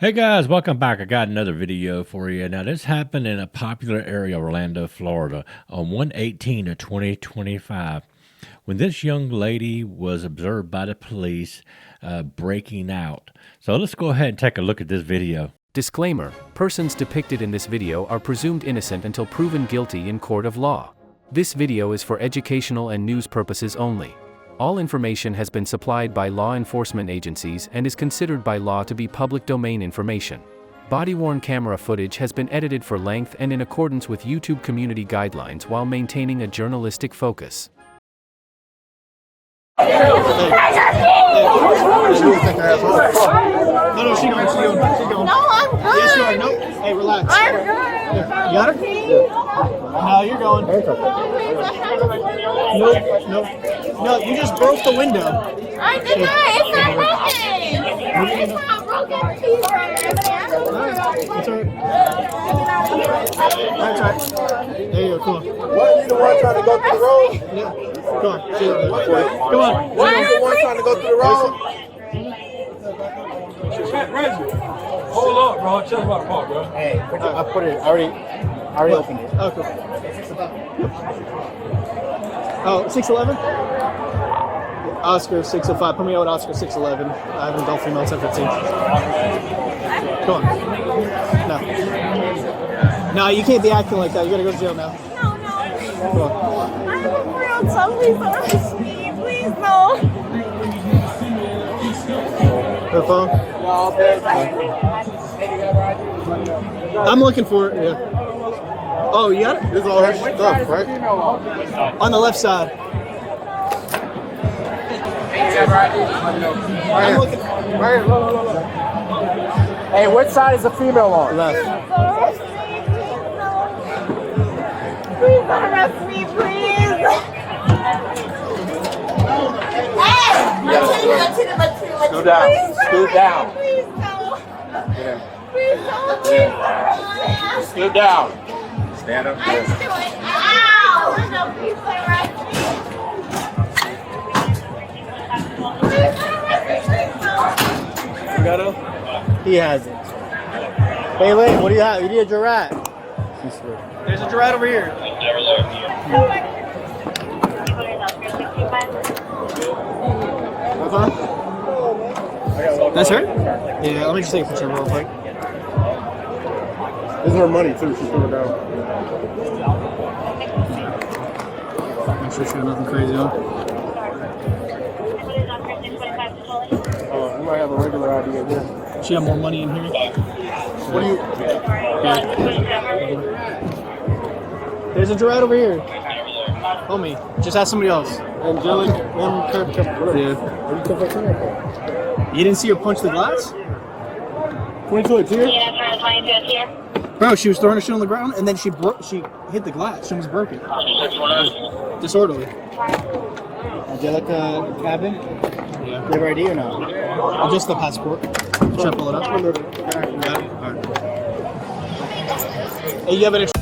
Hey guys, welcome back. I got another video for you. Now, this happened in a popular area, Orlando, Florida, on 1/18 of 2025, when this young lady was observed by the police breaking out. So let's go ahead and take a look at this video. Disclaimer: persons depicted in this video are presumed innocent until proven guilty in court of law. This video is for educational and news purposes only. All information has been supplied by law enforcement agencies and is considered by law to be public domain information. Body-worn camera footage has been edited for length and in accordance with YouTube community guidelines while maintaining a journalistic focus. No, she don't. She don't. No, I'm good. Yes, you are. No. Hey, relax. I'm good. You got her? No, you're going. No, you just broke the window. I did not. It's not broken. It's not broken. Please, It's alright. That's alright. There you go. Cool. Why are you the one trying to go through the road? Yeah. Come on. Come on. Why are you the one trying to go through the road? Hold up, bro. Tell me about the park, bro. Hey, I put it. I already opened it. Oh, cool. Oh, 6'11"? Oscar 6'05". Put me out with Oscar 6'11". I haven't done female except 15. Come on. No, you can't be acting like that. You gotta go to jail now. No. Come on. I'm real tough. Please don't arrest me. Please, no. Her phone? I'm looking for it. Yeah. Oh, you got it? This is all her stuff, right? On the left side. I'm looking. Right here. Look. Hey, which side is the female on? Left. Please don't arrest me, please. Scoot down. Scoot down. Please don't. Yeah. Please don't. Please don't. Scoot down. Stand up. I'm doing. Ow! No, please don't arrest me. Please don't arrest me. Please don't. You got it? He has it. Hey, Lane, what do you have? You need a giraffe. There's a giraffe over here. That's her? Yeah, let me just take a picture real quick. This is her money, too. She's going down. Make sure she got nothing crazy on. Oh, you might have a regular ID here. She got more money in here. What do you... There's a giraffe over here. Homie, just ask somebody else. Angelic, one Kirk. Yeah. You didn't see her punch the glass? 22 is here? Bro, she was throwing her shit on the ground and then she hit the glass. She was broken. Disorderly. Angelica cabin? Yeah. You have her ID or no? Just the passport. Should I pull it up? Yeah. Alright. Hey, you have an extra